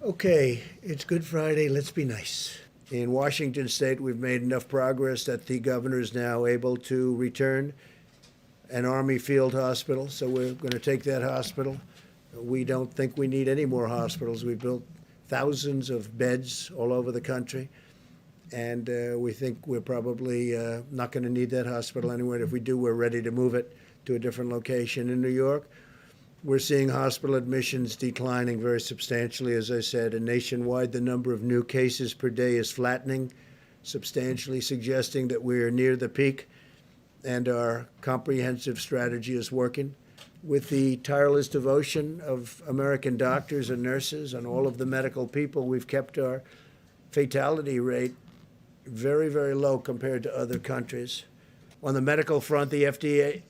Okay, it's Good Friday. Let's be nice. In Washington state, we've made enough progress that the governor is now able to return an Army field hospital. So we're going to take that hospital. We don't think we need any more hospitals. We've built thousands of beds all over the country. And we think we're probably not going to need that hospital anyway. If we do, we're ready to move it to a different location. In New York, we're seeing hospital admissions declining very substantially, as I said, and nationwide the number of new cases per day is flattening substantially, suggesting that we're near the peak and our comprehensive strategy is working. With the tireless devotion of American doctors and nurses and all of the medical people, we've kept our fatality rate very, very low compared to other countries. On the medical front, the FDA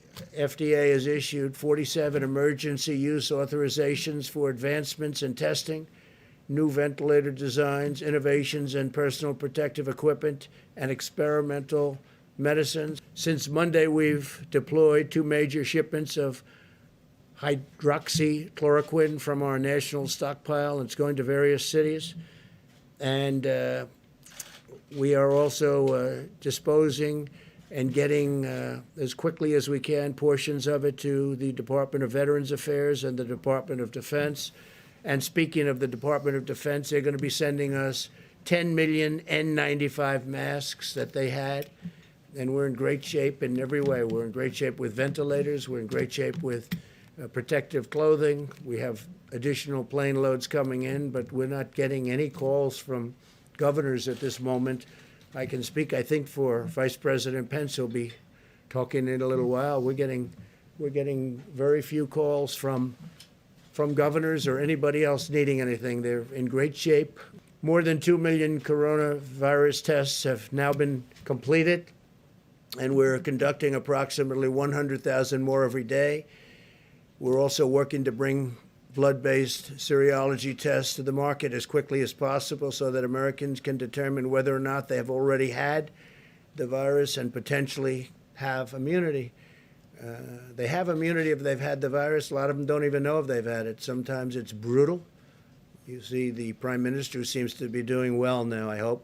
has issued 47 emergency use authorizations for advancements in testing, new ventilator designs, innovations in personal protective equipment, and experimental medicines. Since Monday, we've deployed 2 major shipments of hydroxychloroquine from our national stockpile. It's going to various cities. And we are also disposing and getting, as quickly as we can, portions of it to the Department of Veterans Affairs and the Department of Defense. And speaking of the Department of Defense, they're going to be sending us 10 million N95 masks that they had. And we're in great shape in every way. We're in great shape with ventilators. We're in great shape with protective clothing. We have additional plane loads coming in, but we're not getting any calls from governors at this moment. I can speak, I think, for Vice President Pence, who'll be talking in a little while. We're getting very few calls from governors or anybody else needing anything. They're in great shape. More than 2 million coronavirus tests have now been completed, and we're conducting approximately 100,000 more every day. We're also working to bring blood-based serology tests to the market as quickly as possible so that Americans can determine whether or not they have already had the virus and potentially have immunity. They have immunity if they've had the virus. A lot of them don't even know if they've had it. Sometimes it's brutal. You see the Prime Minister, who seems to be doing well now, I hope.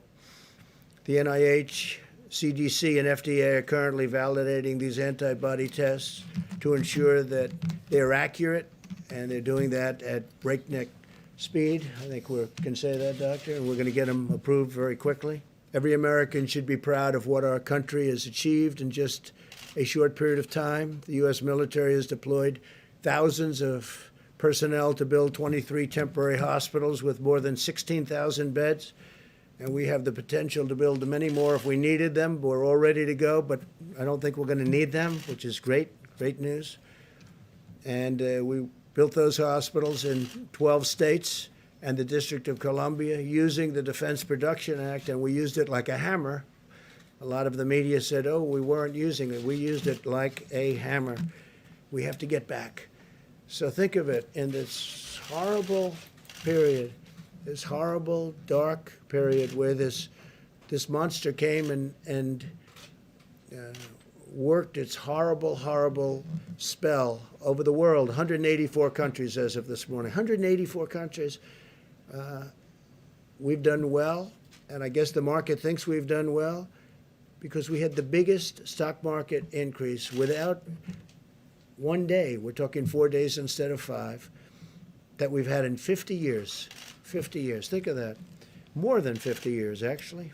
The NIH, CDC, and FDA are currently validating these antibody tests to ensure that they're accurate, and they're doing that at breakneck speed. I think we can say that, Doctor, and we're going to get them approved very quickly. Every American should be proud of what our country has achieved in just a short period of time. The U.S. military has deployed thousands of personnel to build 23 temporary hospitals with more than 16,000 beds, and we have the potential to build many more if we needed them. We're all ready to go, but I don't think we're going to need them, which is great news. And we built those hospitals in 12 states and the District of Columbia using the Defense Production Act, and we used it like a hammer. A lot of the media said, oh, we weren't using it. We used it like a hammer. We have to get back. So think of it, in this horrible period, this horrible, dark period where this monster came and worked its horrible, horrible spell over the world. 184 countries as of this morning. 184 countries. We've done well, and I guess the market thinks we've done well because we had the biggest stock market increase without one day. We're talking 4 days instead of 5, that we've had in 50 years. 50 years. Think of that. More than 50 years, actually.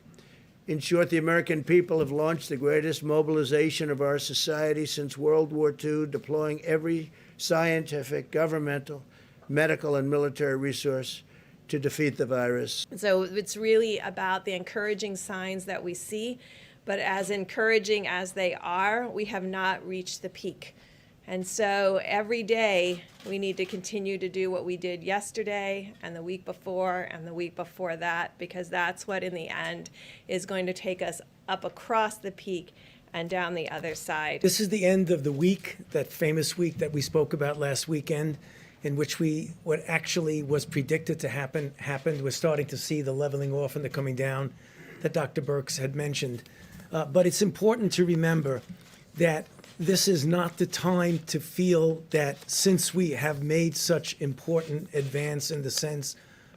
In short, the American people have launched the greatest mobilization of our society since World War II, deploying every scientific, governmental, medical, and military resource to defeat the virus. So it's really about the encouraging signs that we see, but as encouraging as they are, we have not reached the peak. And so every day we need to continue to do what we did yesterday and the week before and the week before that, because that's what in the end is going to take us up across the peak and down the other side. This is the end of the week, that famous week that we spoke about last weekend, in which what actually was predicted to happen happened. We're starting to see the leveling off and the coming down that Dr. Birx had mentioned. But it's important to remember that this is not the time to feel that since we have made such important advance in the sense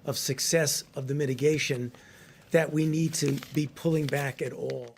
of success of the mitigation that we need to be pulling back at all.